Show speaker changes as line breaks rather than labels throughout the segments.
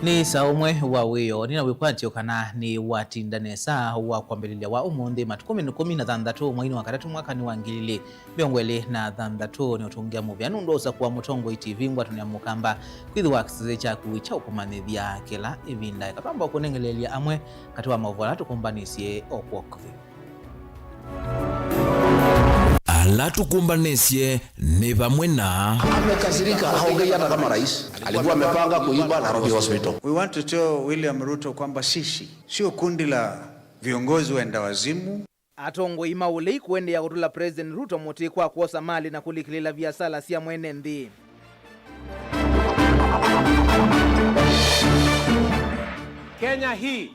Ni saumwe wa wiyo nina wikwatio kana ni watindanesa wa kwambelilia wa umundi matukumi nukumi na thandatu mwaini wakatatu mwaka ni wangilili biongweli na thandatu ni utungia muvya nundosa kuwa mutongo itivingwa tunyamukamba kwithu wakisize chaku cha ukumanithia kila ivinda katwamba kunengelelia amwe katiwa mavuala tukumbanisye okwokovi
ala tukumbanisye ni pamwe na
amekasirika haongea hata kama rais alikuwa amepanga kuiba Nairobi Hospital.
We want to tell William Ruto kwamba sisi sio kundi la viongozi waenda wazimu.
Atongo ima ulei kuende ya kutula President Ruto moti kwa kuosa mali na kulikilila viasala siya mwene ndi.
Kenya hii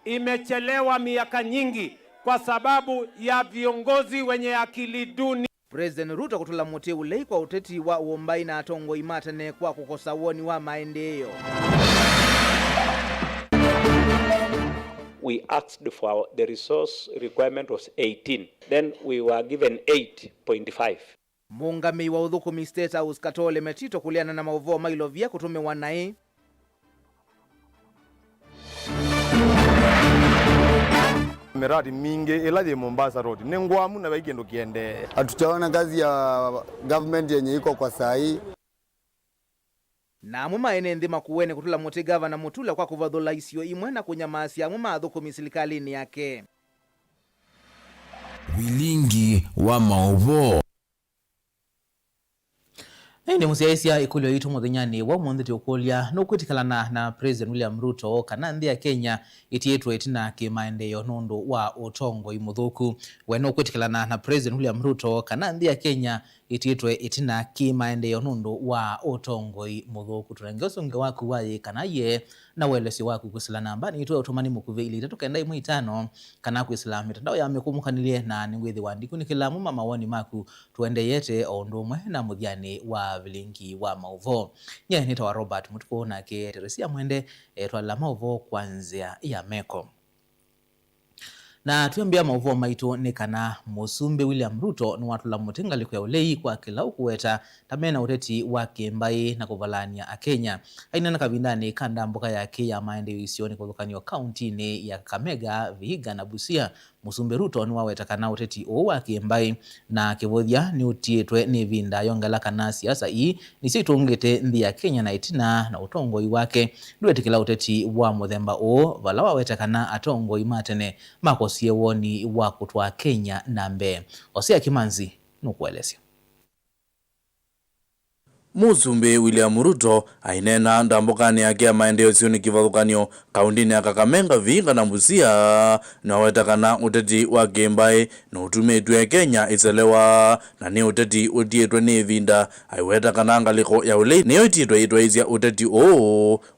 imechelewa miaka nyingi kwa sababu ya viongozi wenye akili duni.
President Ruto kutula moti ulei kwa uteti wa uombai na atongo imatane kwa kukosa uoni wa maendeleo.
We asked for the resource requirement was 18. Then we were given 8.5.
Muungami wa Uthukumi State House Katole Metito kuliana na mauvoo mailovia kutume wanae.
Miradi mingi ila Mombasa Road ni ngwamu na weekend ukiende.
Hatutaona kazi ya government yenye iko kwa saa hii.
Na muma ene ndima kuwene kutula moti gavana Mutula kwa kuvadhola isio imwe na kunyamasi ya muma Uthukumi silikalini yake.
Wilingi wa mauvoo
Ndi musiaisia ikulio itu muthinyani wa mwandhiti ukulia nukwitikalana na President William Ruto kana nthi ya Kenya itietu itina kimaendeleo nundu wa utongo imuthuku weno kwitikalana na President William Ruto kana nthi ya Kenya itietu itina kimaendeleo nundu wa utongo imuthuku tunangeosunge waku waye kana ye na welesi waku kusila namba ni itwe utumani mukuve ili itatokenda imu itano kana kuisila mitandao ya mekumukhanilie na ningwithi wandiku nikilamu mamawoni maku tuende yete ondumwe na muthiani wa vilingi wa mauvo. Nye nitawa Robert Mutuko na ke Teresia Mwende twala mauvo kwanzia ya meko. Na tuambia mauvo maitu ni kana Musumbe William Ruto ni watula mutingaliko ya ulei kwa kila ukuweta tamena uteti wake mbai na kuvalania a Kenya. Aina na kabindani kanda mboka yake ya maendeleo isioni kuthukanio kauntini ya Kakamega, Vihiga na Busia. Musumbe Ruto ni waweta kana uteti wake mbai na kivodhia ni utietwe ni vinda yongala kana siasa hii ni situngete nthi ya Kenya na itina na utongo iwake duweti kila uteti wa muthemba vala waweta kana atongo imatene makosie woni wa kutwa Kenya na mbe. Osia Kimanzi nukuelesya.
Musumbe William Ruto ainena ndambokani yake ya maendeleo sioni kivathukanio kauntini ya Kakamega, Vihiga na Busia na wetakana uteti wa gembai na utumetwe ya Kenya iselewa na ni uteti utietwe ni vinda aiwetakana ngaliko ya ulei ni utietwe itwaizia uteti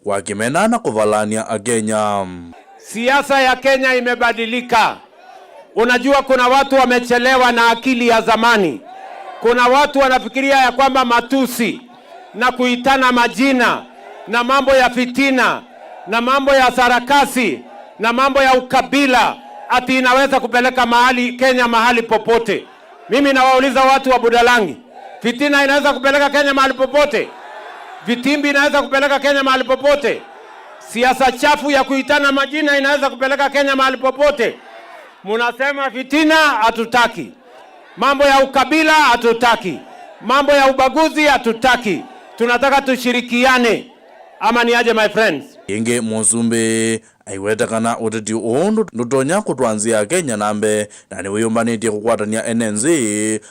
wa kimena na kuvalania a Kenya.
Siasa ya Kenya imebadilika. Unajua kuna watu wamechelewa na akili ya zamani. Kuna watu wanafikiria ya kwamba matusi na kuitana majina na mambo ya fitina na mambo ya sarakasi na mambo ya ukabila ati inaweza kupeleka mahali Kenya mahali popote. Mimi nawauliza watu wa Budalangi, fitina inaweza kupeleka Kenya mahali popote? Vitimbi inaweza kupeleka Kenya mahali popote? Siasa chafu ya kuitana majina inaweza kupeleka Kenya mahali popote? Munasema fitina hatutaki. Mambo ya ukabila hatutaki. Mambo ya ubaguzi hatutaki. Tunataka tushirikiane. Ama ni aje my friends?
Inge Musumbe aiwetakana uteti ndutonya kutwanzia Kenya nambe na niwiyumbanite kukwatania NNZ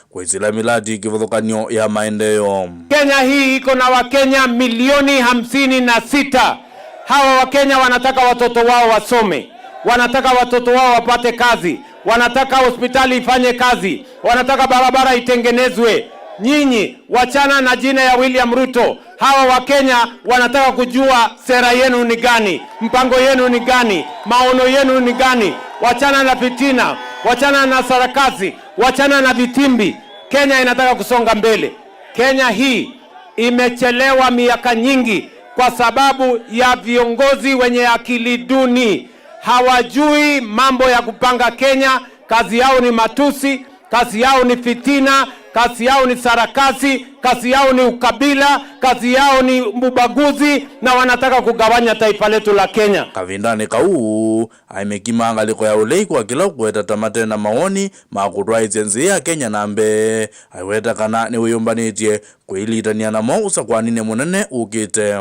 kwizila miladi kivuthukanio ya maendeleo.
Kenya hii iko na Wakenya milioni 56. Hawa Wakenya wanataka watoto wao wasome. Wanataka watoto wao wapate kazi. Wanataka hospitali ifanye kazi. Wanataka barabara itengenezwe. Nyinyi wachana na jina ya William Ruto. Hawa Wakenya wanataka kujua sera yenu ni gani, mpango yenu ni gani, maono yenu ni gani. Wachana na fitina, wachana na sarakasi, wachana na vitimbi. Kenya inataka kusonga mbele. Kenya hii imechelewa miaka nyingi kwa sababu ya viongozi wenye akili duni. Hawajui mambo ya kupanga Kenya, kazi yao ni matusi, Kazi yao ni fitina, kazi yao ni sarakasi, kazi yao ni ukabila, kazi yao ni ubaguzi, na wanataka kugawanya taifa letu la Kenya.
Kavindani kau aimekimanga liko ya ulei kwa kila kuweta tamate na maoni makutwa izenzi ya Kenya nambe aiweta kana ni uyumbanitie kuilitania na mausa kwa nine munene ukite.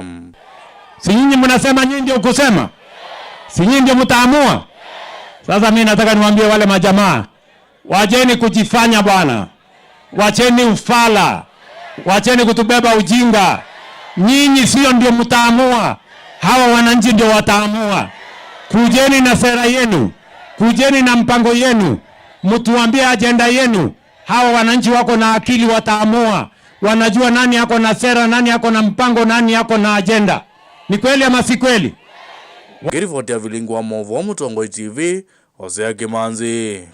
Si nyinyi mnasema nyinyi ndio kusema? Si nyinyi ndio mtaamua? Sasa mimi nataka niwaambie wale majamaa, wacheni kujifanya bwana. Wacheni ufala. Wacheni kutubeba ujinga. Nyinyi sio ndio mtaamua. Hawa wananchi ndio wataamua. Kujeni na sera yenu. Kujeni na mpango yenu. Mtuambie agenda yenu. Hawa wananchi wako na akili, wataamua. Wanajua nani yako na sera, nani yako na mpango, nani yako na agenda. Ni kweli ama si kweli?
Kirifoti ya vilingu wa Movo Mutongoi TV, Hosea Kimanzi.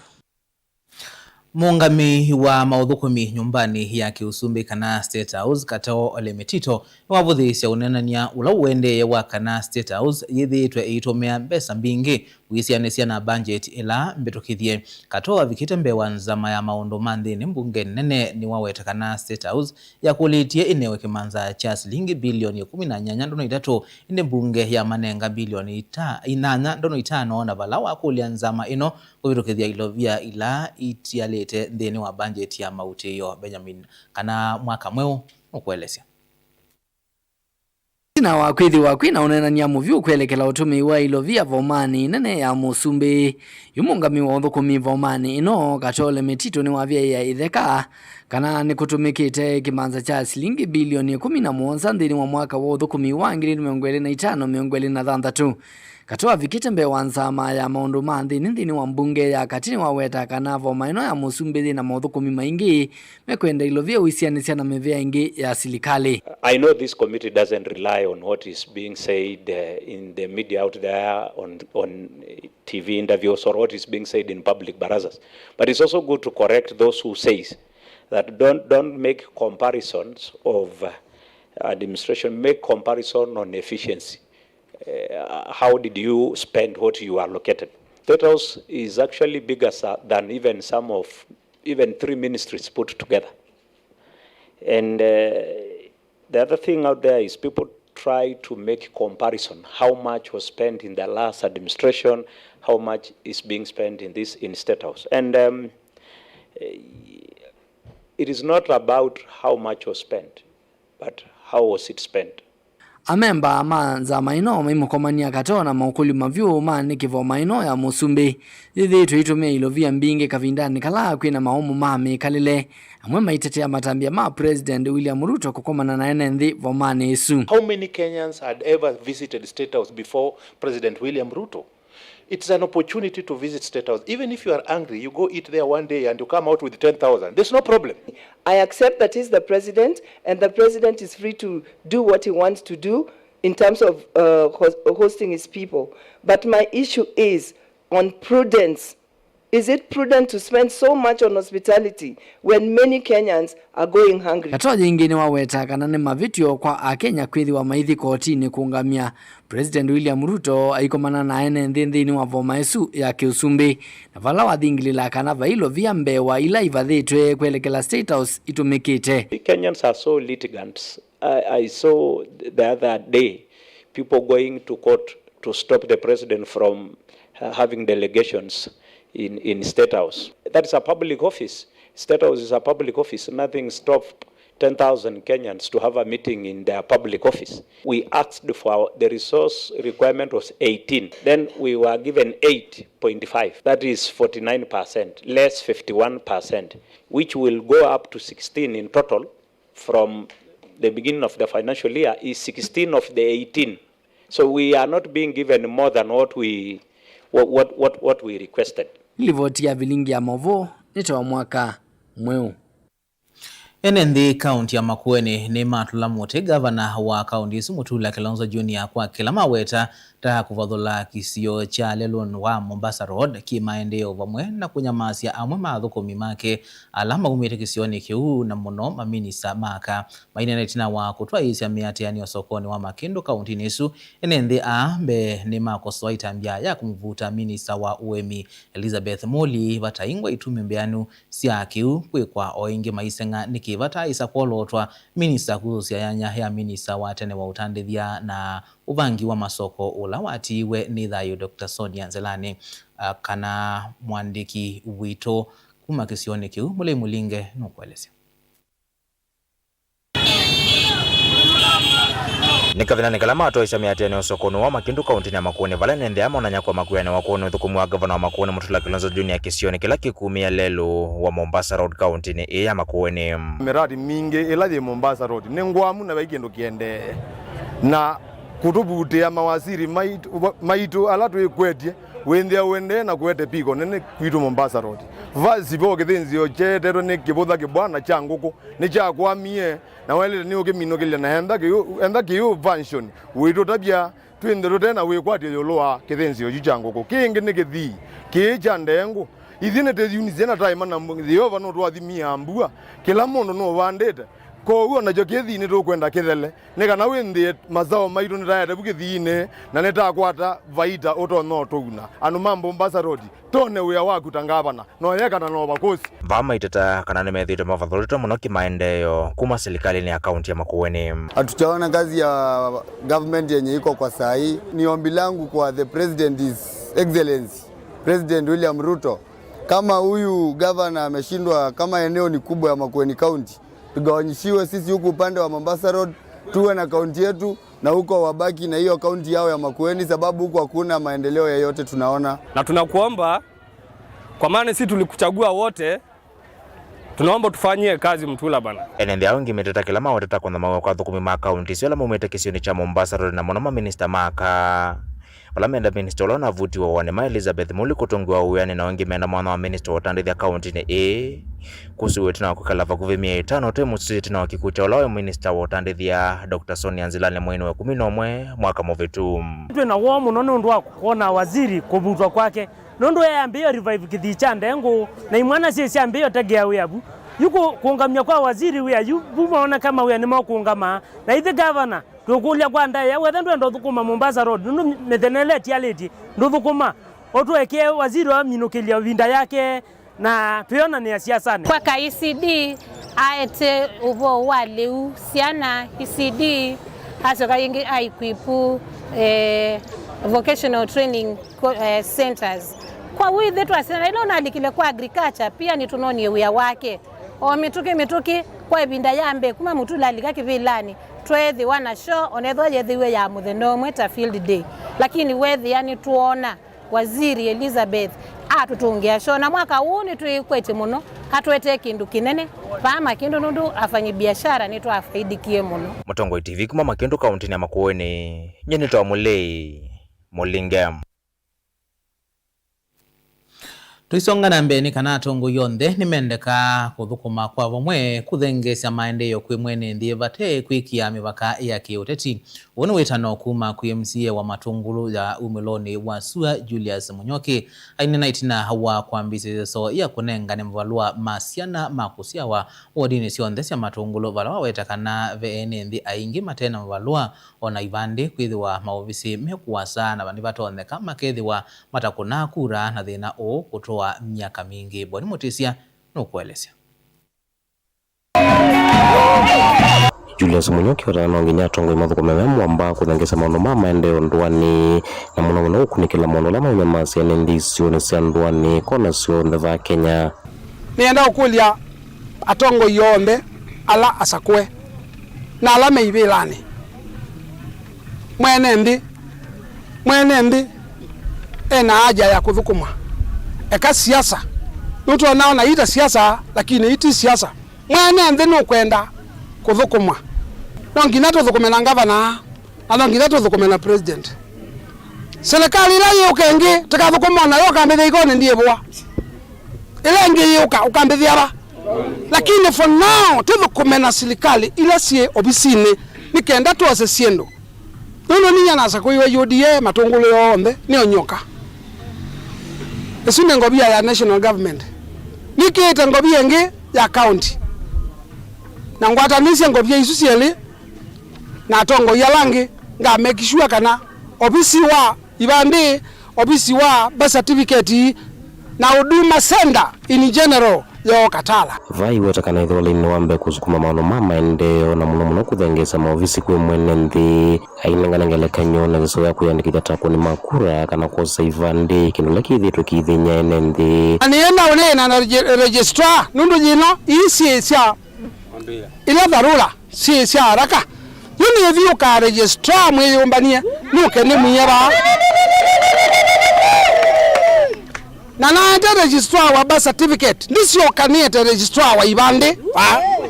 Muungami wa maudhukumi nyumbani ya Kiusumbi kana State House Katoo Ole Metito wavuthisya unenania ula uende wa kana State House yithitwe itomea mbesa mbingi wisianesia na budget ila mbetokithie. Katoo avikite mbewa nzama ya maundu manthini mbunge nene ni waweta kana State House ya kulitie inewe kimanza cha shilingi bilioni 18.3 inde mbunge ya manenga bilioni 8.5 na vala wa kulia nzama ino kubitokithia ilovia ila itialete ndeni wa budget ya mauti yo. Benjamin kana mwaka mweu ukuelesya
na wakwithi wakwina unenania muvyu kwelekela utumi wa ilovia vomani nene ya Musumbi. Yumungami wa uthukumi vomani ino Katoo Ole Metito ni wavia ya itheka kana ni kutumikite kimanza cha shilingi bilioni 17 nthini wa mwaka wa uthukumi wa 2025-2026. Katoo avikite mbewa nzama ya maundu manthini nthini wa mbunge ya katini waweta kana voma ino ya Musumbi na mauthukumi maingi mekwenda ilovia wisianisya na mevea ingi ya silikali.
I know this committee doesn't rely on what is being said in the media out there, on TV interviews, or what is being said in public barazas. But it's also good to correct those who says that don't make comparisons of administration, make comparison on efficiency. How did you spend what you allocated? State House is actually bigger than even even 3 ministries put together. And the other thing out there is people try to make comparison. How much was spent in the last administration? How much is being spent in State House? And it is not about how much was spent, but how was it spent.
Amemba manza maino maimukomania Katoo na maukuli mavyu mani kivo maino ya Musumbi yithi tuitumia ilovia mbingi kavindani kala kwina maumu mami kalile amwe maitetea matambia ma President William Ruto kukomana na enenthi vomani isu.
How many Kenyans had ever visited State House before President William Ruto? It's an opportunity to visit State House. Even if you are angry, you go eat there one day and you come out with 10,000. There's no problem.
I accept that he's the president, and the president is free to do what he wants to do in terms of hosting his people. But my issue is on prudence. Is it prudent to spend so much on hospitality when many Kenyans are going hungry?
Katoo jingine waweta kana ni mavitio kwa Akenya kwithi wa maithi kotini kuungamia President William Ruto aikomana na ene nthini wa voma isu ya Kiusumbi na vala wathingilila kana vailo vya mbewa ila ivathitwe kwelekela State House itumikite.
Kenyans are so litigants. I saw the other day people going to court to stop the president from having delegations in State House. That is a public office. State House is a public office. Nothing stopped 10,000 Kenyans to have a meeting in their public office. We asked for the resource requirement was 18. Then we were given 8.5. That is 49%, less 51%, which will go up to 16 in total. From the beginning of the financial year is 16 of the 18. So we are not being given more than what we requested.
Livoti ya vilingi ya Movo nitoa mwaka mweu.
Enendi kaunti ya Makueni ni matula mote gavana wa kaunti isu Mutula Kilonzo Junior kwa kila maweta ta kuvadhula kisio cha lelon wa Mombasa Road kimaendeleo vamwe na kunyamasia amwe mathukumi make alama umite kisioni kiu na muno maminisa maka maina tina wa kutwa isi ya miatiani sokoni wa Makindu kaunti nisu enendi ambe ni makoso itambia ya kumvuta minisa wa uemi Elizabeth Moli vataingwa itume mbeanu siya kiu kwa oingi maisenga nikivata isa kuolotwa minisa kuhusia ya minisa wa tene wa utandithia na uvangi wa masoko ula watiwe ni Thayu Dr. Sonia Nzelani kana mwandiki wito kuma kisioni kiu mule mulinge nukuelezea.
Nikavina nikalama atoisha miatiani osokoni wa Makindu kaunti ya Makueni valene ndea monanya kwa Makueni wakoni thukumu wa gavana wa Makueni Mutula Kilonzo Junior kisioni kila kikumia lelo wa Mombasa Road kaunti ni ya Makueni.
Miradi mingi ila di Mombasa Road nengwamu na baigendo kiende na kutubutia mawaziri maitu alatu ekwetie wende na kwete piko nene kwitu Mombasa Road vazi boke thinzio chetero ne kibutha kibwana changuko ne chakwamie na wale ni okimino kile na enda kiyo function witu tabia twendero tena wekwatio yoloa kithinzio changuko kingi ne kithi kicha ndengo ithine te unizena time na thiova no twathimia ambua kila mundu no vandete ko uona jo kithine to kwenda kithele ne kana windi mazao maitu nitaete bukithine na netakwata vaita otono tuna anu mambo Mombasa Road tone uya waku tangabana no yekana no bakosi
vama itata kana nimethito mavathorito muno kimaendeleo kuma serikali ni akaunti ya Makueni.
Hatujaona kazi ya government yenye iko kwa saa hii. Ni ombi langu kwa the president is excellency President William Ruto, kama huyu governor ameshindwa, kama eneo ni kubwa ya Makueni County, tugawanyishiwe sisi huku upande wa Mombasa Road, tuwe na kaunti yetu na huko wabaki na hiyo kaunti yao ya Makueni, sababu huko hakuna maendeleo yoyote tunaona.
Na tunakuomba kwa maana sisi tulikuchagua wote, tunaomba tufanyie kazi Mtula bana.
Enende aungi meteta kila mawateta kwa mawe kwa thukumi ma kaunti sio la mumete kisioni cha Mombasa Road na mwana minister maka wala menda minister wala vuti wa wane Elizabeth Muli kutongwa uyani na wengi menda mwana wa minister watandithia kaunti ni kusuwe tina wakukalava kuvimia 5 temu sisi tina wakikucha wala minister watandithia Dr. Sonia Nzelani mwini wa 11 mwaka movetu.
Tuwe na wamu nono ndua kuona waziri kubutwa kwake nondo ya ambiyo revive kithicha ndengo na imwana sisi ambiyo tegea weabu yuko kuungamia kwa waziri wea yu bumaona kama wea nima kuungama na hithi governor tukulia kwa ndaya ya wetha ndo thukuma Mombasa Road nundu methenele tialeti ndo thukuma otuweke waziri wa minukilia winda yake na tuyona ni ya siasa
kwa KICD aete uvo wale siana KICD hasoka yingi aikwipu vocational training centers kwa withi twasena ilo nalikile kwa agriculture pia ni tunoni wea wake o mituki kwa ibinda yambe kuma Mutula alikaki vilani twethi wana show onetho yethiwe ya mutheno mweta field day lakini wethi yani tuona waziri Elizabeth atutungia show na mwaka huu ni tuikwete muno hatwete kindu kinene pama kindu nundu afanyi biashara ni twafaidikie muno.
Mutongoi TV kuma Makindu kaunti ya Makueni nyeni to mulei mulingam.
Tuisonga na mbeni kana tongo yonde nimendeka kuthukuma kwa vamwe kuthengesya maendeleo kwi mwene ndiye vate kwikia mivaka ya kiuteti wonu witano kuma kwi MCA wa Matungulu ya umiloni wa Sua Julius Munyoki ainena itina hawa kwambisi so ya kunengane mvalua masiana makusiawa wodini sionthesya Matungulu vala wawetakana VN ndi aingi matena mvalua ona ivandi kwithiwa maovisi mekuwasa na vandi vatontheka makethiwa matakuna kura na thina o kutoa miaka mingi. Bwani Mutisia nukuelezea.
Julius Munyoki watana nginya tongo imathukume mwamba kuthengesa maundu ma maendeleo ndwani na muno ukunikila maundu lama umemasi ane ndisio ni sia ndwani kona sio ndeva Kenya.
Nienda ukulia atongo yonde ala asakwe na ala meivilani mwene ndi ena haja ya kuthukuma eka siasa nuto naona ita siasa lakini iti siasa mwene ndi no kwenda kuthukuma nongina tuthukume na governor na nongina tuthukume na president serikali ila yukengi tikathukuma na yo kambithia ikone ndiye bwa ile ngi yuka ukambithia ba lakini for now tuthukume na serikali ila sie obisini nikenda tuose siendo nono ninya nasa kuiwa UDA matungulo yombe ni onyoka esune ngobia ya national government nikete ngobia nge ya county na ngwatanisia ngobia isu siele na tongo yalangi nga make sure kana obisi wa ibande obisi wa birth certificate na huduma center in general yo Katala
vai wetakana ithole ni wambe kusukuma maono mama endeo na muno kuthengesa maofisi kwe mwene nthi ainenganengele kanyona zisoya kuyandikithia tapo ni makura kana kosa ivande kinole kithitwe kithinya ene nthi
anienda unena na registrar nundu jino isi sia ile dharura si sia haraka yuni evio ka registrar mweyombania nuke ni muyera na naete registrar wa birth certificate ndisio kaniete registrar wa ibande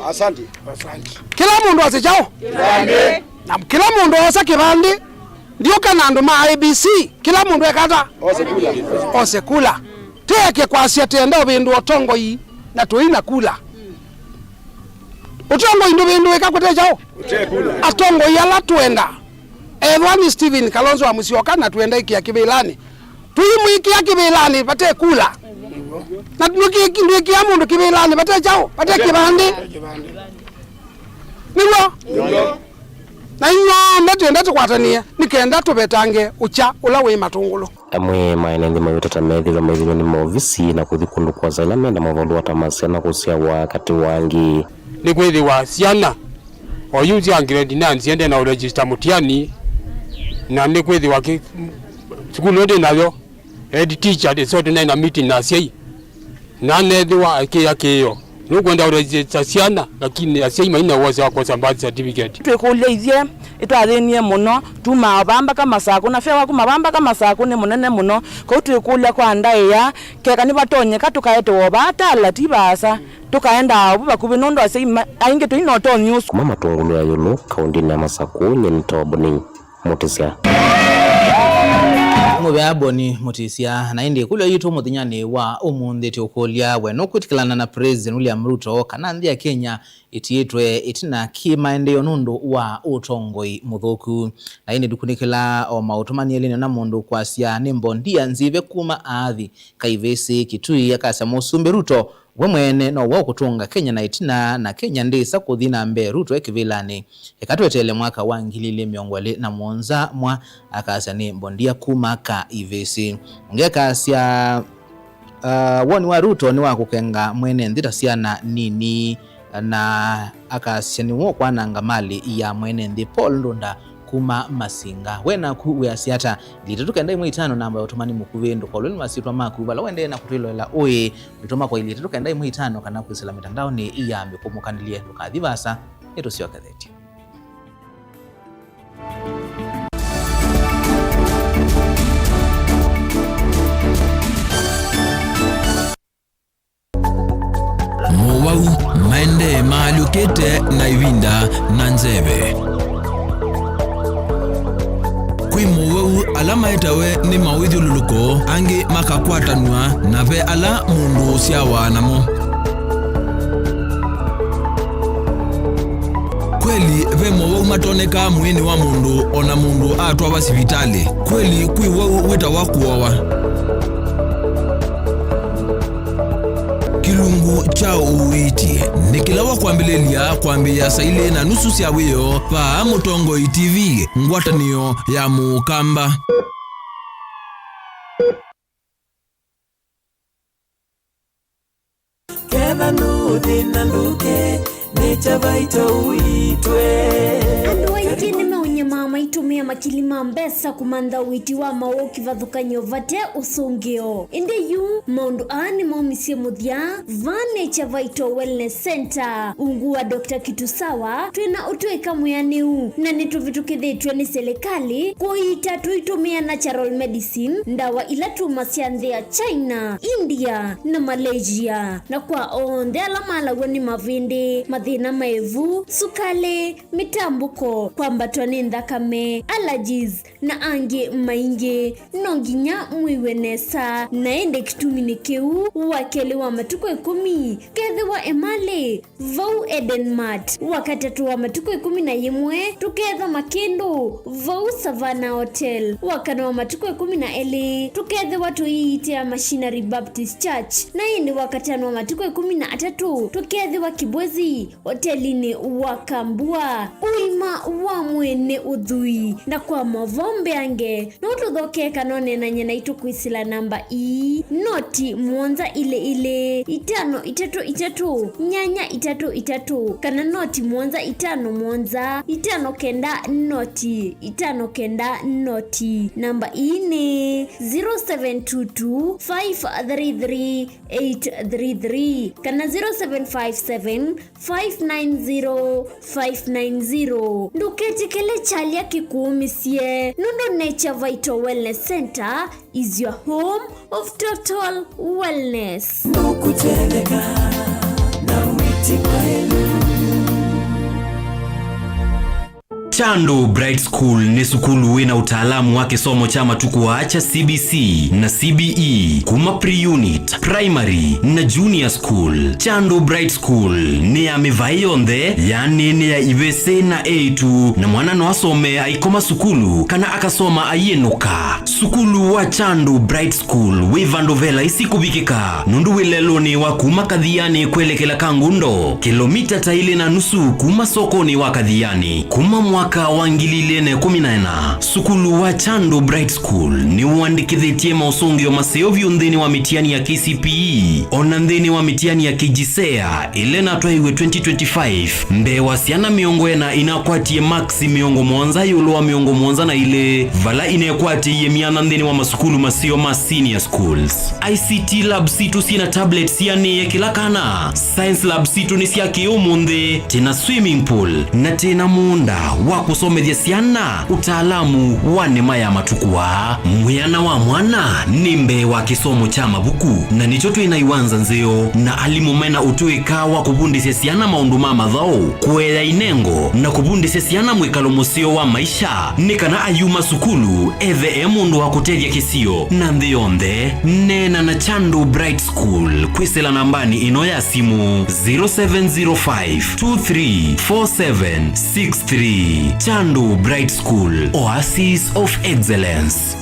Asante.
kila mundu asechao kibande na kila mundu osa kibande ndio kana ndo ma ABC kila mundu ekata osekula teke kwa siatenda bindu otongo yi na toina kula otongo ndo bindu ekakutechao atongo yala tuenda Edwani Steven Kalonzo wa Musyoka na tuenda iki ya Kibilani tuyimu iki ya Kibilani pate kula na nduki ya mundu Kibilani pate chao pate kibande niwo na inyo ndatuenda tukwatania nikenda tubetange ucha ula we matungulo
amwe maenende mayutata methilo methilo ni maofisi na kuthikundu kwa zalamenda mavolu atamasena kusia wakati wangi
ni kwethi wa siana o yuzi angiredi na nziende na register mutiani na ni kwethi wa skulu ode nayo head teacher de sote na meeting na sei na nethi wa akiyo nukwenda register siana lakini asei maina wose wa kosa birth certificate
twekuleithie itwathenie muno tuma bamba kama sako na fewa kuma bamba kama sako ni munene muno ko twekulia kwa ndaya keka ni batonyeka tukaete wobata latibasa tukaenda abo bakubi nondo asei ainge tuinoto news
kuma matungulo ya yolo kaundi na Masako nyeni toboni mutisia
Mube aboni mutisia na indi kulo yitu muthinyani wa umundi tiokolia weno kwitikilana na President William Ruto kana nthi ya Kenya itiitwe itina kimaendeyo nundu wa utongoi muthuku na indi dukunikila o mautumanielini na mundu kwasia nimbo ndia nzive kuma athi kaivesi kitui akasa musumbi Ruto we mwene no wa kutunga Kenya na itina na Kenya ndisa kuthina mbe Ruto ekivilani ekatwetele mwaka wa 2021 mwa akasa ni mbondia kuma ka ivesi ngeka sia woni wa Ruto ni wa kukenga mwene ndita siana nini na akasya ni wo kwananga mali ya mwene ndi Paul Ndunda kuma Masinga wena ku uyasiata litetukenda imwe 5 namba yotumani mukuvendo kolweni masitwa makuva la wende na kutilola oye litoma kwa litetukenda imwe 5 kana kwisela mitandao ni iyambe kumukandilie ndukadhivasa eto sio kadeti
Mowau maende maalukete na ivinda na nzeve kwi mowau alama etawe ni mawithululuko angi makakwatanwa na ve ala mundu siawa namo kweli ve mowau matoneka mwini wa mundu ona mundu atwa basivitali kweli kwi wau wita wakuowa kilungu cha uiti nikilawa kwambilelia kwambia saile na nusu sia wiyo pa Mutongo TV ngwatanio ya mukamba
kena nuthi na nduke necha baito uitwe
andu aingi nimeonye mama itumia makilima mbesa kumantha witi wa mawoki vathukanyo vate usungio indi yu maundu ani maumisie muthia vane cha Vaito Wellness Center ungu wa Dr. Kitusawa twina utwika muyaniu na nituvitukithitwe ni serikali kuita tuitumia natural medicine ndawa ila tuma cia nthi ya China, India na Malaysia na kwa onthe ala malagwe ni mavindi mathina maevu sukale mitambuko kwambatwa ni thakame, allergies na ange maingi nonginya mwiwenesa naende kitumini keu wakeli wa matuko 10 kethe wa emale vau Edenmart wakatatu wa matuko 11 tuketha Makendo vau Savannah Hotel wakana wa matuko 12 tukethe watu iitia Machinery Baptist Church na indi wakatano wa matuko 13 tukethe wa Kibwezi hotelini wakambua uima wa mwene udhui na kwa mavombe ange notuthoke kanone na nyena itukuisila namba noti mwonza ile 533 nyanya 33 kana noti mwonza 5 mwonza 5 kenda noti 5 kenda noti namba ni 0722 533 833 kana 0757 590 590 nduketi kele chalia kikuumisie Nondo Nature Vital Wellness Center is your home of total wellness.
Nukuteleka na witi kwelu.
Chandu Bright School ni sukulu wina utaalamu wake somo chama tukuwaacha CBC na CBE kuma pre-unit, primary na junior school. Chandu Bright School ni ya mivayonde yani ni ya ibese na A2 na mwana no asome aikoma sukulu kana akasoma ayenuka. Sukulu wa Chandu Bright School wivandovela isikubikika nundu wileloni wa kuma kadhiani kwelekela Kangundo kilomita taile na nusu kuma sokoni wa kadhiani kuma mwaka wangililene 14. Sukulu wa Chandu Bright School ni uandikithitie mausungio maseo vyundhini wa mitiani ya KCPE onandhini wa mitiani ya KJSEA ilena twaiwe 2025 mbe wasiana miongo ena inakwatie maxi miongo mwonza yulo wa miongo mwonza na ile vala inekwatie ye mianandhini wa masukulu maseo ma senior schools. ICT lab situ sina tablet siani ye kila kana. Science lab situ ni siya kiumunde tena swimming pool na tena muunda wa kusomethia siana utaalamu wa nema ya matukua. Mwiana wa mwana nimbe wa kisomo cha mabuku na nichoto inaiwanza nzeo na alimumena utuika wa kubundisya siana maundu mama dhao kuela inengo na kubundisya siana mwikalo musio wa maisha nikana ayuma sukulu ethe mundu wa kutethia kisio na ndhionde nena na Chandu Bright School kwisela nambani ino ya simu 0705 234763. Chandu Bright School, Oasis of Excellence.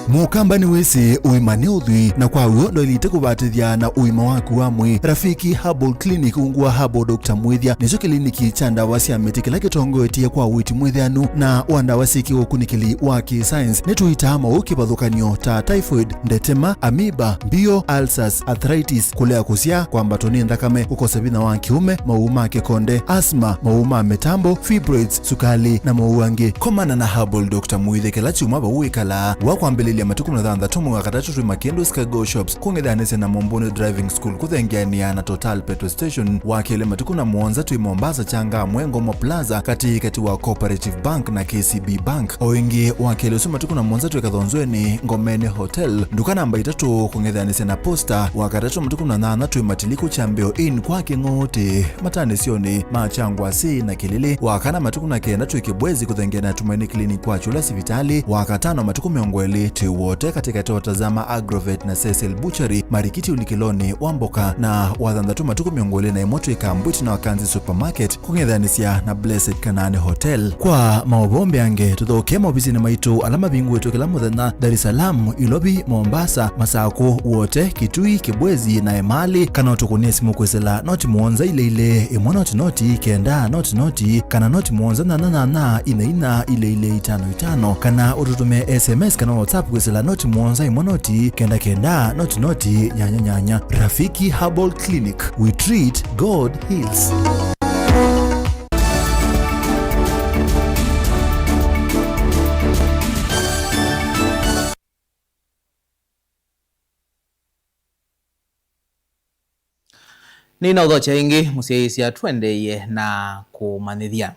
Mukambani wese uimane udhui na kwa uondo ilite kubatithia na uima waku wa mwi. Rafiki Herbal Clinic ungua Herbal Dr. Mwithia nicho kliniki cha ndawa cia miti kila kitongo etia kwa witi mwithianu na wandawa siki ukunikili wa science nituitama ukibadhukanio ta typhoid, ndetema, amoeba, bio, ulcers, arthritis, kulea kusia kwa mbatoni ndakame, kukosa vina wa kiume, mauma kekonde, asthma, mauma metambo, fibroids, sukali na mauange. Komana na Herbal Dr. Mwithia kila chuma ba uikala wakwambele ya matuku mnadhanda tomu wakatatu tu Makendo Cargo Shops kungedhanese na Momboni Driving School kuthengiania na Total Petrol Station wakele matuku na Mwanza tu Mombasa changa Mwengo Mo Plaza kati wa Cooperative Bank na KCB Bank oingi wakele usu matuku na Mwanza tu Kadhonzweni Ngomene Hotel duka namba 3 kungedhanese na Posta wakatatu matuku na nana tu Matiliku Chambeo Inn kwake ngote matane sioni machangwa si na Kilili wakana matuku na kenda tu Kibwezi kuthengiana Tumaini Clinic kwa Chula Sivitali wakatano matuku miongweli wote katika tawatazama Agrovet na Cecil Butchery Marikiti Unikiloni Wamboka na wadhandatu matuku miongole na imoto ikambuti na Wakanzi Supermarket kungedhanisia na Blessed Kanane Hotel. Kwa maobombe ange tuthoke mobisi na maitu alama bingu wetu kila muthenya Dar es Salaam, Ilobi, Mombasa, Masako wote Kitui, Kibwezi na Emali kana tukunie simu kwesela noti Mwanza ile imona noti kenda noti kana noti Mwanza na ina ile 55 kana ututume SMS kana WhatsApp kwesela noti Mwanza imonoti kenda noti nyanya. Rafiki Herbal Clinic, we treat, God heals.
Nina udhocha ingi musiaisia tuendeye na kumanithia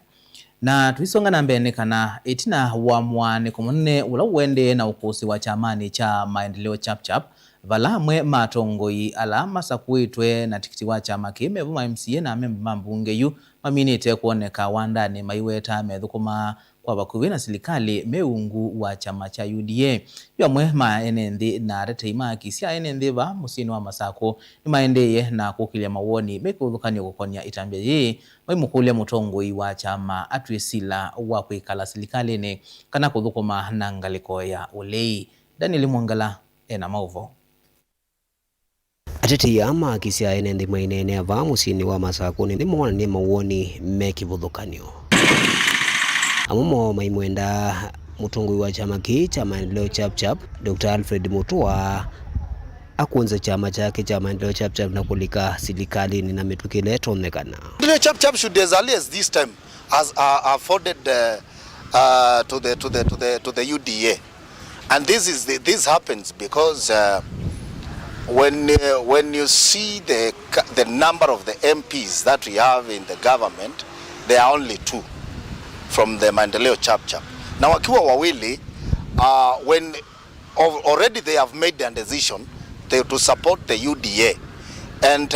na tuisonga na mbene kana itina wa mwane kumunne ula uende na ukusi wa chamani cha maendeleo chap valamwe matongoi alama sakuitwe na tikiti wa chama kime vuma MCA na memba mbunge yu maminite kuoneka wandani maiweta methukuma kwa bakuvi na serikali meungu wa chama cha UDA yamwe maenenthi na reteima kisia enenthi ba musini wa Masako ni maendeye na kukilia mawoni mekuthukania gukonia itambia yi maimukulia mutongoi wa chama atwisila wa kwikala serikali ni kana kuthukuma na ngaliko ya ulei. Daniel Mwangala ena mauvo.
Ateti ama kisia enenthi mainene ava musini wa Masako ni mwana ni mawoni mekivuthukanio amumo maimwenda mutongoi wa chama ki cha maendeleo chapchap Dr. Alfred Mutua akunza chama chake cha maendeleo chapchap na kulika serikali ni na mitukile tonekana.
Maendeleo chapchap should as early as this time as afforded to the UDA, and this happens because when you see the number of the MPs that we have in the government, there are only 2 from the Maendeleo Chapchap. Now wakiwa wawili, when already they have made their decision to support the UDA, and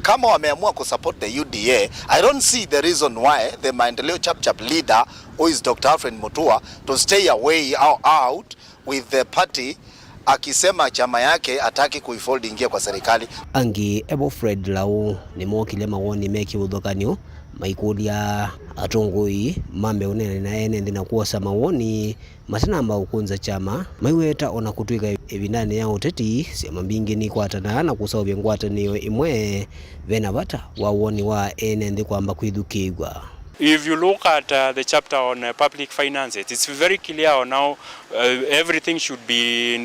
kama wameamua ku support the UDA, I don't see the reason why the Maendeleo Chapchap leader, who is Dr. Alfred Mutua, to stay away out with the party akisema chama yake ataki kuifold ingia kwa serikali.
Angi Ebo Fred Lau ni mwokile mawoni meki udhokanio maikulia atongoi mambe unene na enenthi na kuosa mawoni matana amba ukunza chama maiweta ona kutwika evinane ya uteti sema mbingi ni kwatana na kusawya ngwatanio imwe vena bata wawoni wa enenthi kwamba kwithukigwa.
If you look at the chapter on public finances, it's very clear on how everything should be,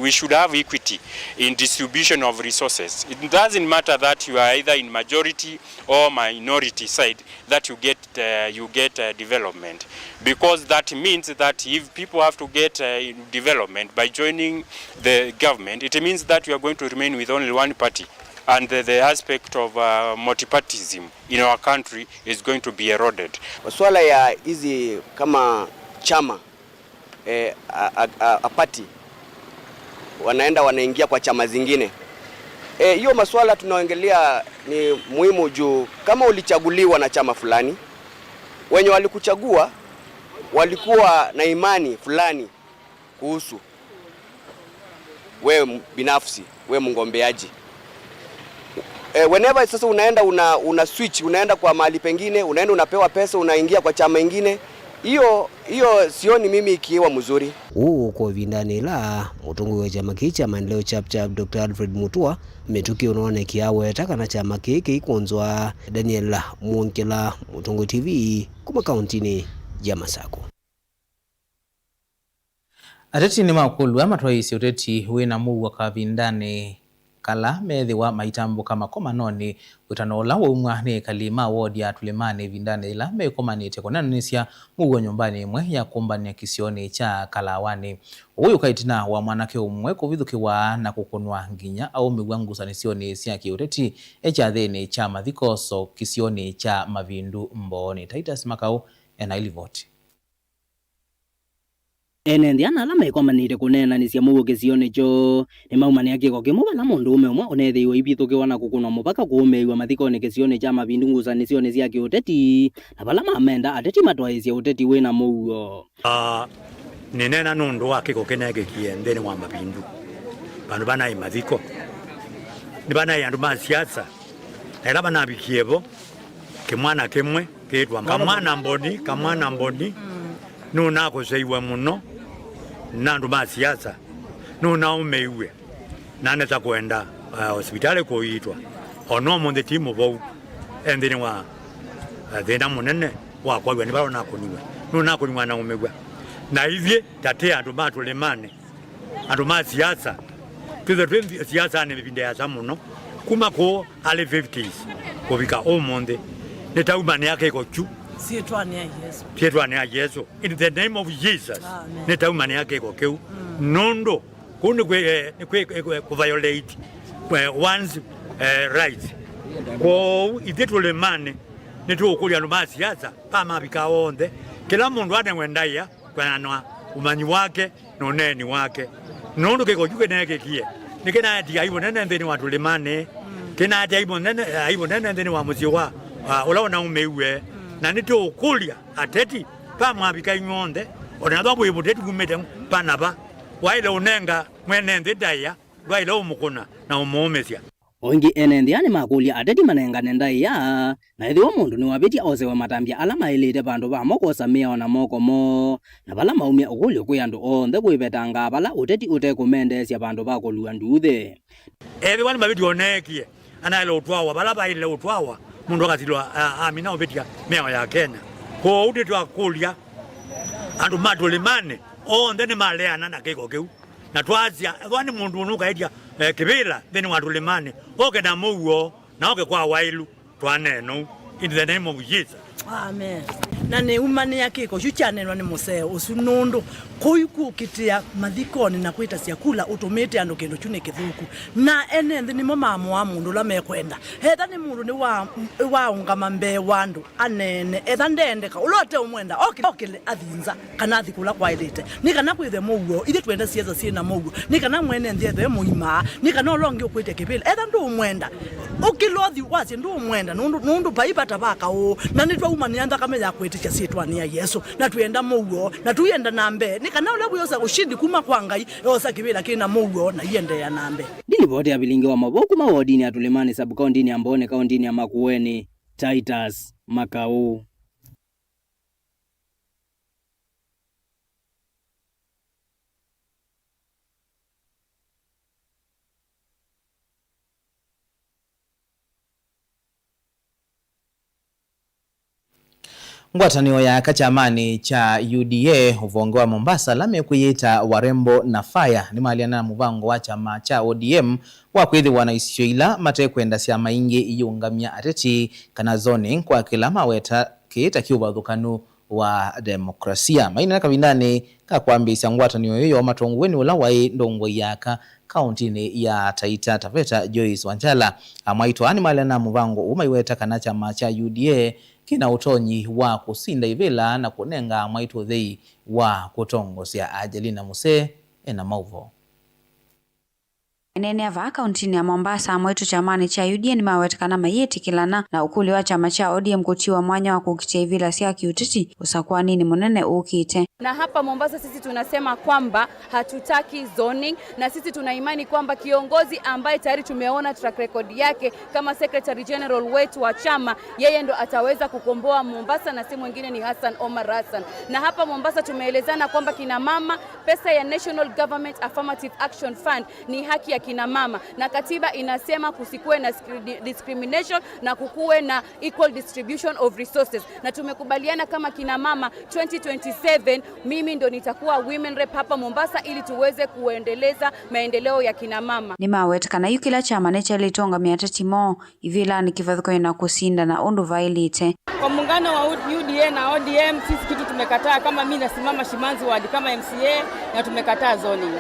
we should have equity in distribution of resources. It doesn't matter that you are either in majority or minority side that you get development, because that means that if people have to get development by joining the government, it means that you are going to remain with only one party. And the aspect of multipartyism in our country is going to be eroded.
Swala ya hizi kama chama a party wanaingia kwa chama zingine, hiyo maswala tunaongelea ni muhimu juu kama ulichaguliwa na chama fulani, wenye walikuchagua walikuwa na imani fulani kuhusu wewe binafsi, wewe mngombeaji. Whenever sasa unaenda una switch, unaenda kwa mahali pengine, unaenda unapewa pesa, unaingia kwa chama ingine, hiyo sioni mimi ikiwa mzuri.
Kwa vindani la mutongoi wa chama kicha maendeleo chapchap Dr. Alfred Mutua metuki unaone kiawe taka na chama kiki ikunzwa. Daniel Mwangala, Mutongoi TV, kuma kauntini ya Masako.
Ateti ni makulu ama twaisi uteti wina muwa kavindane kala methi wa maitambo kama komanoni utanola wa umwa ni kalima wodi ya tulemane vindane ila mekomanite konanisia muwa nyumbani mwe ya kumbania kisioni cha kalawani. Uyu kaitina wa mwanake umwe kuvithukiwa na kukunwa nginya au migwangu sanisioni siya kiureti echa dheni cha mathikoso kisioni cha mavindu mboni. Titus Makau ena ilivoti.
Enenthi anala mekomanire kunena ni cia mugo kisioni cho ni maumani akiko kimuba na mundu ume umwe unethiwa ibithukiwa na kukunwa mupaka kuumeiwa mathikoni kisioni cha mavindu ngucanisioni cia kiuteti na bala mamenda ateti matwaisia uteti wina muuo.
Ninena nundu wa kiko kinegikie nthini wa mavindu bandu banai mathiko ni banai andu ma siasa ela banabikievo kimwana kimwe kitwa kamwana mboni nuna kuseiwa muno nandu ma siasa nuna umeiwe naneta kwenda hospitali kuitwa ono monde timu bo endini wa thina munene wa kwagwa ni barona kuniwe nuna kuniwa na umegwa na hivye tate andu matulemane andu ma siasa tuze siasa ni vipinde ya muno kuma ko ale 50s kubika omonde netaumani yake iko chu Tietwane ya Yesu. In the name of Jesus. Netaumani yake iko keu. Nondo. Kuni violate one's rights. Kwa ithetule mane. Netu okulia numa siasa. Pama bika onde. Kila mundu ane wendaya. Kwa anwa umanyi wake. Noneni wake. Nondo keko yuke neke kie. Nikena ati aibo nene ndeni watule mane. Kena ati aibo nene ndeni wa musiwa. ula ona umeiwe na nito ukulia ateti pa mwabika ingonde ona ndo bwe buteti kumete panaba waile unenga mwene ndaya waile umukuna na umuomesia
ongi enendi ani makulia ateti manenga nendaya na ithio mundu ni wabitia osewa matambia ala mailite bandu ba moko samia na moko mo na bala maumia ukulio kwi andu onthe kwibetanga bala uteti utekumendesya bandu ba kulua nduthe
ebi wani mabidi onekie ana ile utwawa bala ba ile utwawa mundu akatilwa amina obetia meo ya Kenya ko uteti akulia andu madolemane onthe ni maleana na kiko keu na twazia wani mundu unuka edia kibila then wadolemane oke na muwo na oke kwa wailu twaneno in the name of Jesus.
Amen. Na ne umane yake ko chuchanenwa ni museo usunundu koyuku kitia mathikoni na kwita siakula utumite ando kendo chune kithuku na ene nthi ni mamamu wa mundu la mekwenda hetha ni mundu ni wa ungama mbe wandu anene etha ndendeka ulote umwenda okile athinza kana athikula kwa ilite ni kana kwithe mugo ithe twenda cietha ciena mugo ni kana mwene nthi ethe muima ni kana olongi ukwite kipila etha ndu umwenda ukilothi wasi ndu umwenda nundu paipata baka o na nitwa umania ndakame ya kwetisha sitwania Yesu na tuenda mugo na tuyenda nambe ni kana ule buyosa ushindi kuma kwa ngai yosa kibila kina mugo na yende ya nambe
dini bote ya bilingi wa maboku mawodini ya Tulemani sub-county ya Mbone kaunti ya Makueni Titus Makau.
Ngwatanio ya kachamani cha UDA uvongo wa Mombasa lame kuyita warembo na fire ni maliana muvango wa chama cha ODM wa kwithi wanaisio ila mate kwenda siya maingi iungamia ateti kana zoning kwa kila maweta kiita kiubathukanu wa demokrasia. Maina kabindani kakwambisa ngwatanio yoyo matonguweni ulawai ndongo yaka kauntini ya Taita Taveta Joyce Wanjala amaitwa animale na muvango umaiweta kana chama cha UDA kina utonyi wa kusinda ivela na kunenga amaitwa thei wa kutongosia Ajelina Muse ena mauvo.
Enene ava kauntini ya Mombasa amwetu chamani cha UDA ni mawetekana mayeti kilana na ukuli wa chama cha ODM kutiwa mwanya wa kukitia ivila siya kiutiti usakuwa nini munene ukite.
Na hapa Mombasa sisi tunasema kwamba hatutaki zoning na sisi tunaimani kwamba kiongozi ambaye tayari tumeona track record yake kama Secretary General wetu wa chama yeye ndo ataweza kukomboa Mombasa na si mwingine ni Hassan Omar Hassan. Na hapa Mombasa tumeelezana kwamba kina mama pesa ya National Government Affirmative Action Fund ni haki ya kina mama na katiba inasema kusikue na discrimination na kukuwe na equal distribution of resources na tumekubaliana kama kina mama 2027 mimi ndo nitakuwa women rep hapa Mombasa ili tuweze kuendeleza maendeleo ya kina mama.
Ni mawetekana yukila chama necha litonga miatatimo ivila ni kivadhuko na kusinda na undu vailite.
Kwa muungano wa UDA na ODM sisi kitu tumekataa kama mimi nasimama Shimanzi ward kama MCA na tumekataa zoning.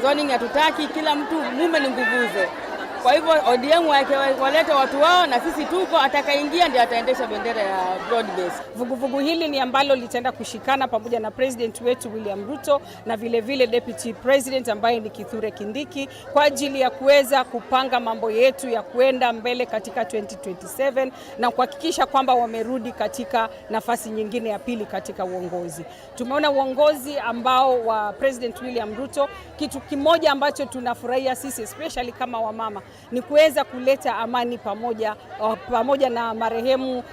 Zoning hatutaki, kila mtu mume ni nguvuze. Kwa hivyo ODM walete watu wao na sisi tuko atakaingia ndiye ataendesha bendera ya broad base.
Vuguvugu hili ni ambalo litaenda kushikana pamoja na president wetu William Ruto na vile vile deputy president ambaye ni Kithure Kindiki kwa ajili ya kuweza kupanga mambo yetu ya kuenda mbele katika 2027 na kuhakikisha kwamba wamerudi katika nafasi nyingine ya pili katika uongozi. Tumeona uongozi ambao wa president William Ruto, kitu kimoja ambacho tunafurahia sisi especially kama wamama ni kuweza kuleta amani pamoja na marehemu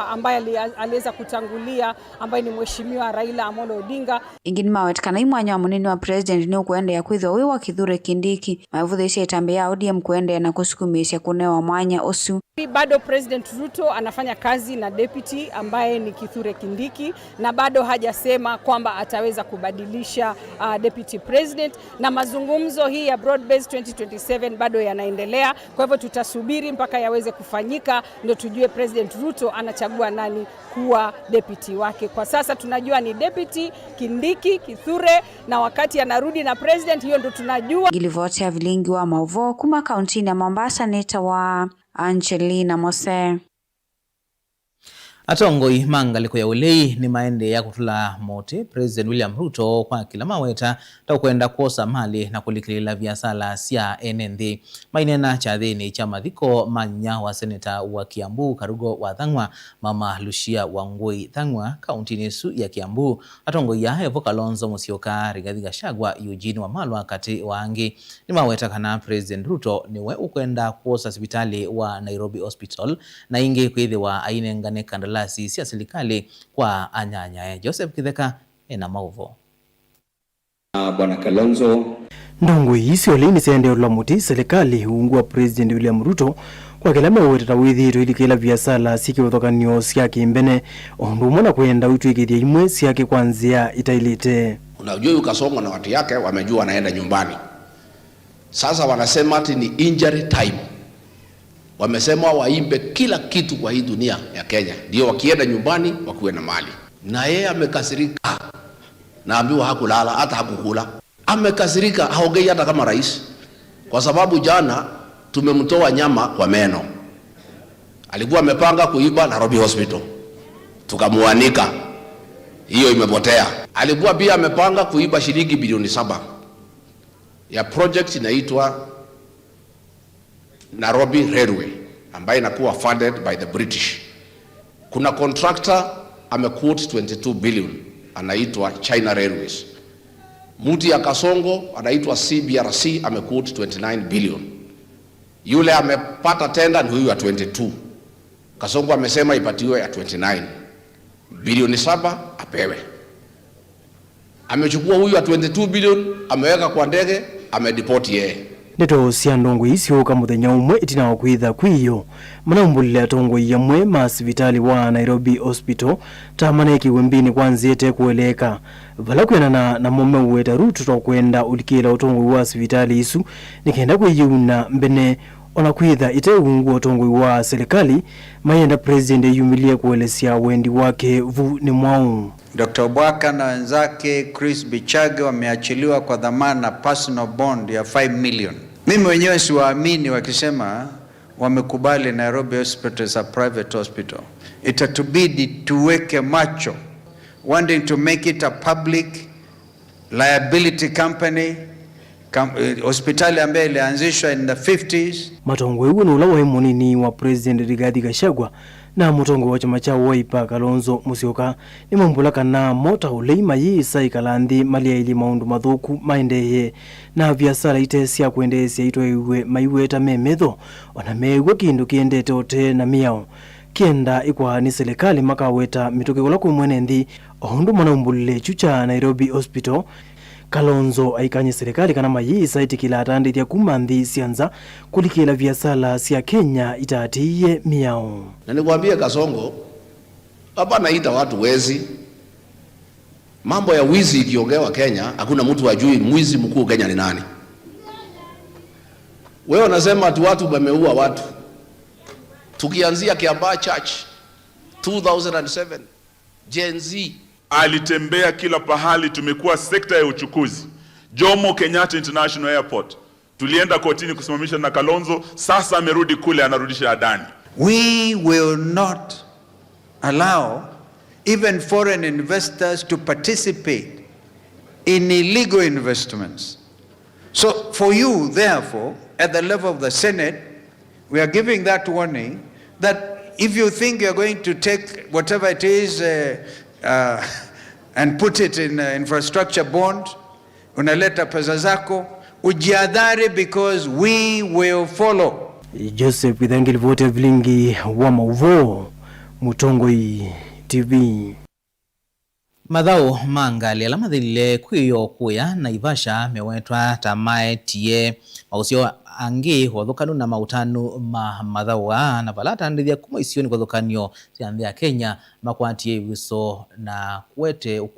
ambaye aliweza kutangulia ambaye ni mheshimiwa Raila Amolo Odinga.
Ingini mawetekana imwanya wa munini wa president ni ukuende ya kwitho wiwa Kithure Kindiki mavuthesha itambe ya ODM kuende na kusukumisha kunewa mwanya osu.
Bado President Ruto anafanya kazi na deputy ambaye ni Kithure Kindiki na bado hajasema kwamba ataweza kubadilisha deputy president na mazungumzo hii ya broad base 2027 bado yanaendelea. Kwa hivyo tutasubiri mpaka yaweze kufanyika ndio tujue President Ruto anachagua nani kuwa deputy wake. Kwa sasa tunajua ni deputy Kindiki, Kithure na wakati anarudi na president hiyo ndio tunajua.
Gilivote ya vilingi wa Mauvo kuma kauntini ya Mombasa neta wa Angelina Mose.
Atongoi mangaliko ya ulei ni maende ya kutula mote President William Ruto kwa kila maweta takwenda kuosa mali na kulikilila biasala sia NND. Mainena chathini cha mathiko manya wa seneta wa Kiambu Karugo wa Thang'wa Mama Lucia Wangui Thang'wa kaunti nisu ya Kiambu. Atongoi ya Evo Kalonzo Musyoka Rigathi Gachagua Eugene Wamalwa kati waangi ni maweta kana President Ruto niwe ukwenda kuosa hospitali wa Nairobi Hospital na ingi kuidhi wa ainengane kandala sia serikali kwa anyanya. Joseph Kitheka ena mauvo.
Bwana Kalonzo
ndongo isi olini sende ulamuti serikali huungua President William Ruto kwa kila maweta withi ili kila biasala siki uthokanio siaki mbene ondumona kwenda uitwikithia imwe siaki kwanzia itailite.
Unajua ukasonga na watu yake wamejua anaenda nyumbani. Sasa wanasema ati ni injury time. Wamesema waimbe kila kitu kwa hii dunia ya Kenya ndio wakienda nyumbani wakuwe na mali. Na yeye amekasirika. Naambiwa hakulala hata hakukula. Amekasirika, haongei hata kama rais. Kwa sababu jana tumemtoa nyama kwa meno. Alikuwa amepanga kuiba Nairobi Hospital. Tukamuanika. Hiyo imepotea. Alikuwa pia amepanga kuiba shilingi bilioni 7 ya project inaitwa Nairobi Railway ambayo inakuwa funded by the British. Kuna contractor amequote 22 billion anaitwa China Railways. Muti ya Kasongo anaitwa CBRC amequote 29 billion. Yule amepata tenda ni huyu ya 22. Kasongo amesema ipatiwe ya 29. Bilioni 7 apewe. Amechukua huyu ya 22 billion ameweka kwa ndege amedeport yeye.
Neto sia ndongo isi oka muthenya umwe itina wakwitha kwiyo manaumbulile atongo yamwe masivitali wa Nairobi Hospital tamaneki wembini kwanziete kueleka vala kwenana na mume uweta Ruto tokwenda ulikila utongo wa sivitali isu nikenda kwiyuna mbene ona kwitha ite ungu utongo wa serikali mayenda President yumilie kuelesia wendi wake vu ni mwao.
Dr. Obwaka na wenzake Chris Bichage wameachiliwa kwa dhamana personal bond ya 5 million. Mimi wenyewe siwaamini wakisema wamekubali Nairobi Hospital as a private hospital. Itatubidi tuweke macho, wanting to make it a public liability company, hospitali ambayo ilianzishwa in the 50s.
Matongo uwe na ulawa munini wa President Rigathi Gachagua na mutongo wa chama cha Wiper Kalonzo Musyoka ni mambulaka na mota uleima yisa ikalanthi mali ya ili maundu mathuku maendeye na biasara itesia kuendesia itwe maiweta memetho ona mewe kindu kiendete ote na miao kienda ikwa ni serikali makaweta mituke kula kumwene nthi ondu manaumbulile chucha Nairobi Hospital. Kalonzo aikanye serikali kana mayisa itikila atandithia kumanthi sianza kulikila biasala sia Kenya itatiye miao.
Na nikwambie Kasongo, hapa naita watu wezi. Mambo ya wizi ikiongewa Kenya, hakuna mtu hajui mwizi mkuu Kenya ni nani. Wewe unasema ati watu wameua watu. Tukianzia Kiambaa Church 2007 Gen Z
alitembea kila pahali. Tumekuwa sekta ya uchukuzi. Jomo Kenyatta International Airport tulienda kotini kusimamisha na Kalonzo, sasa amerudi kule anarudisha Adani.
We will not allow even foreign investors to participate in illegal investments. So for you, therefore, at the level of the Senate, we are giving that warning that if you think you're going to take whatever it is and put it in infrastructure bond, unaleta pesa zako, ujiadhari because we will follow.
Joseph Kithengeli vote vilingi wa mauvo Mutongoi TV.
Madhao mangali alama dhile kuyo kuya na Ivasha mewetwa tamae tie mausio angi huadhukanu na mautanu madhawa na balata ndidhia kuma isioni kwa dhukanyo siandhia Kenya makwatie wiso na kuete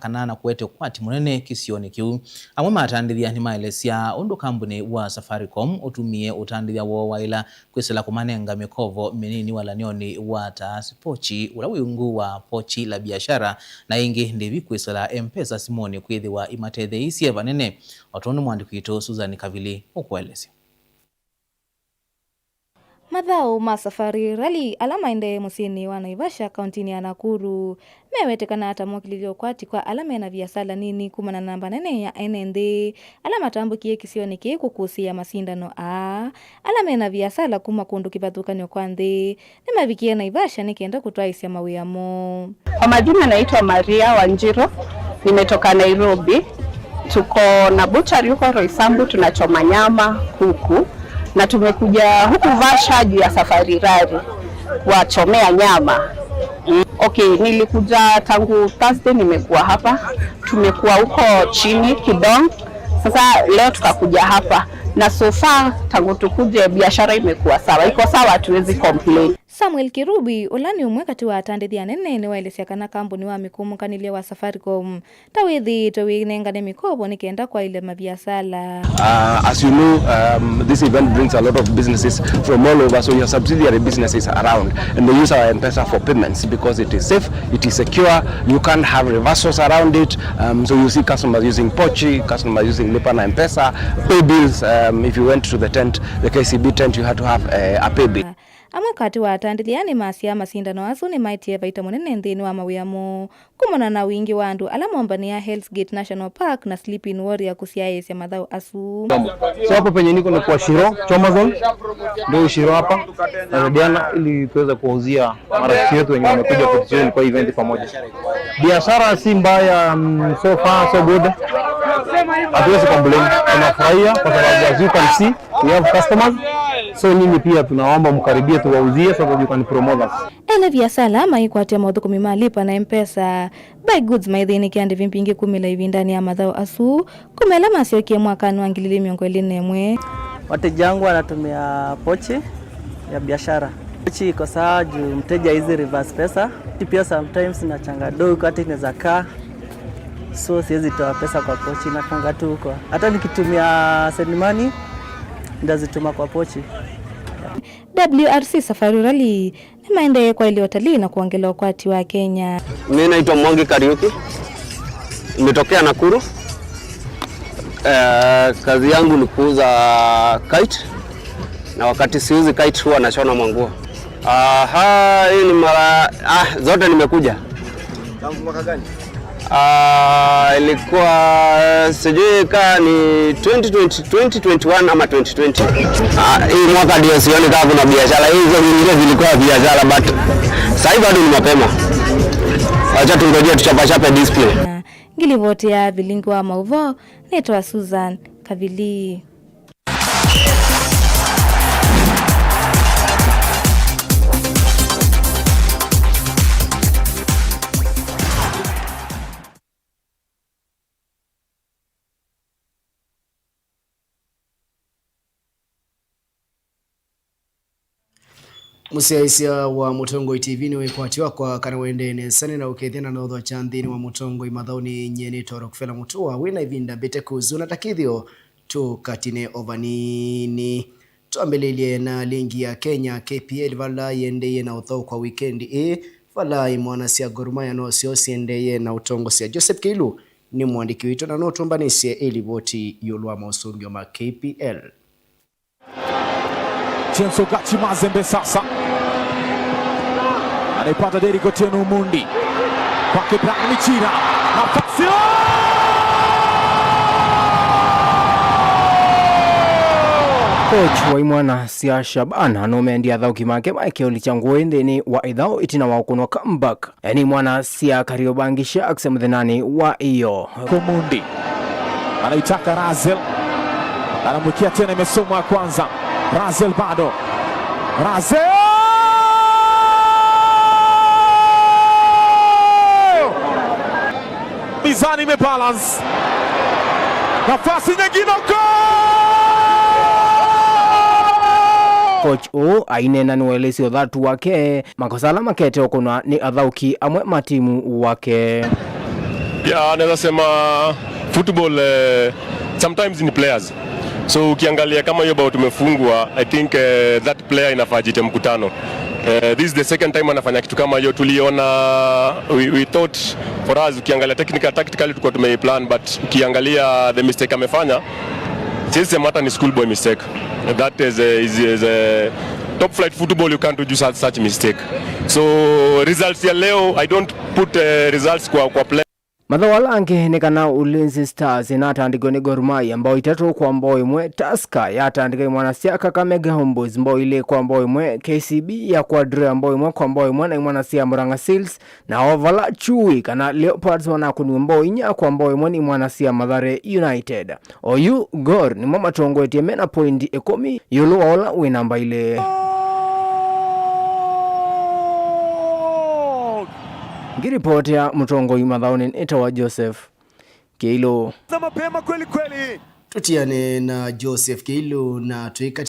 kanana kuete ukwati munene kisioni kiu amwe matandidhia ni maelesia ondo kambuni wa Safaricom utumie utandidhia waila kwisela kumanenga mikovo menini wala nioni wata sipochi ula uyungu wa pochi la biashara na ingi ndivi kwisela M-Pesa simoni kuidhi wa imatedhe isi evanene watono mwandiku ito Susan Kavili ukuelesi.
Mathao ma Safari Rally alama ende musini wa Naivasha kauntini ya Nakuru mewetekana hata mwakililio kwati kwa alama na viasala nini kumana namba nene ya NND alama tambukie kisioni kiku kusia masindano alama na viasala kuma kundu kipathukanyo kwa nthi ni mavikia Naivasha nikienda kutoa isia mawiyamo.
Kwa majina naitwa Maria Wanjiro, nimetoka Nairobi. Tuko na butchery huko Roysambu, tunachoma nyama kuku na tumekuja huku Vasha juu ya Safari Rally kuwachomea nyama. Okay, nilikuja tangu Thursday, nimekuwa hapa. Tumekuwa huko chini Kidong. Sasa leo tukakuja hapa na so far tangu tukuje biashara imekuwa sawa. Iko sawa, hatuwezi complain.
Samuel Kirubi ulani umwekati wa atandithia nene ni waelesya kana kampuni wa mikumu kanilia wa Safaricom tawithi towinengane mikobo nikienda kwa ile mabiasala.
As you know, this event brings a lot of businesses from all over, so your subsidiary businesses around, and they use our M-Pesa for payments because it is safe, it is secure, you can't have reversals around it, so you see customers using Pochi, customers using Lipa na M-Pesa, pay bills. If you went to the tent, the KCB tent, you had to have a pay bill.
Amwekati wa atandithia masia masindano asu ni maitie vaita munene nthini wa mawiyamo kumona na wingi wa andu ala mombani ya Hell's Gate National Park na Sleeping Warrior kusiaesia Mathao asu.
So hapo penye niko ni kwa Shiro Chomazon, ndio Shiro hapa na Diana, ili tuweze kuuzia marafiki wetu wenye wamekuja kutujoin kwa event pamoja. Biashara si mbaya, so far so good. Hatuwezi complain, tunafurahia kwa sababu as you can see we have customers. So nyinyi pia tunaomba mkaribie tuwauzie sababu you can promote us.
Ene biasala maikwatia mauthuku mimalipa na M-Pesa buy goods maithini kiande vimpingi 10 hivi ndani ya Mathao asu kumela masiokie mwakani wa 2021.
Wateja wangu wanatumia pochi ya biashara. Pochi iko sawa juu mteja hizi reverse pesa. Pia sometimes na changado kati inaweza kaa, so siwezi toa pesa kwa pochi na funga tu huko. Hata nikitumia send money ndazituma kwa pochi.
WRC Safari Rally ni maendeleo kwa ile utalii na kuongelewa kwa ati wa Kenya.
Mimi naitwa Mwangi Kariuki, nimetokea Nakuru. Kazi yangu ni kuuza kite, na wakati siuzi kite huwa nashona manguo. Hii ni mara zote nimekuja.
Tangu mwaka gani?
Ilikuwa sijui kama ni 2021 ama 2020. Hii mwaka ndio sioni kama kuna biashara. Hizo nyingine zilikuwa biashara, but sasa bado ni mapema. Acha tungojee tuchapachape display.
Ngilivote ya vilingo wa Mauvo, naitwa Susan Kavili.
Musiaisia wa Mutongo TV ni wekwatiwa kwa kana wende nesane na ukethena na udho chandhini wa Mutongo Mathao ni nyeni toro kufela mutua wina ivinda bete kuzuna takithio tu katine ovanini tuambelelie na lingi ya Kenya KPL vala yendeye na uthau kwa weekend vala mwana sia Gor Mahia no sio siendeye na utongo sia Joseph Kilu ni mwandiki wito na no tumbanise elivoti yolwa mausungio ma KPL.
Chenso Gachi Mazembe sasa anaipata Derrick Otieno Mundi kwake Brian Michira nafasi
Coach wa imwana sia Shaban anomendia thauki make Michael Lichangu ndeni wa idhao itina wa kunwa comeback yani mwana sia Kariobangi Sharks mthenani wa iyo
Mundi anaitaka Razel anamwikia tena imesomwa kwanza Razel bado Razel mizani imebalance nafasi nyingine
Coach o ainena nuelezi othatu wake makosala makete okona ni athauki amwe matimu wake.
Naweza sema football sometimes in players. So ukiangalia kama hiyo bao tumefungwa, I think that player inafaa jite mkutano. This is the second time anafanya kitu kama hiyo. Tuliona we thought for us ukiangalia tactically tulikuwa tumeplan, but ukiangalia the mistake amefanya, sisi hata ni schoolboy mistake. That is top flight football you can't do such mistake. So results ya leo I don't put results kwa play.
Mathawala ange ni kana Ulinzi Stars inatandikwa ni Gor Mahia ambao itatu kwa mbao imwe, Tusker yatandika Mwanasia, Kakamega Homeboyz mbao ile kwa mbao imwe, KCB ya Quadra mbao imwe kwa mbao imwe na Mwanasia Murang'a Seals, na Ovala Chui kana Leopards wanakunu mbao inya kwa mbao imwe ni Mwanasia Mathare United. Oyu Gor ni mama tongoetie mena pointi 10 yulu ola winamba ile. Ngiripoti ya Mutongoi Madhaoni itawa Joseph Keilo.
Mapema kweli kweli. Tutiane na Joseph Keilo na tuika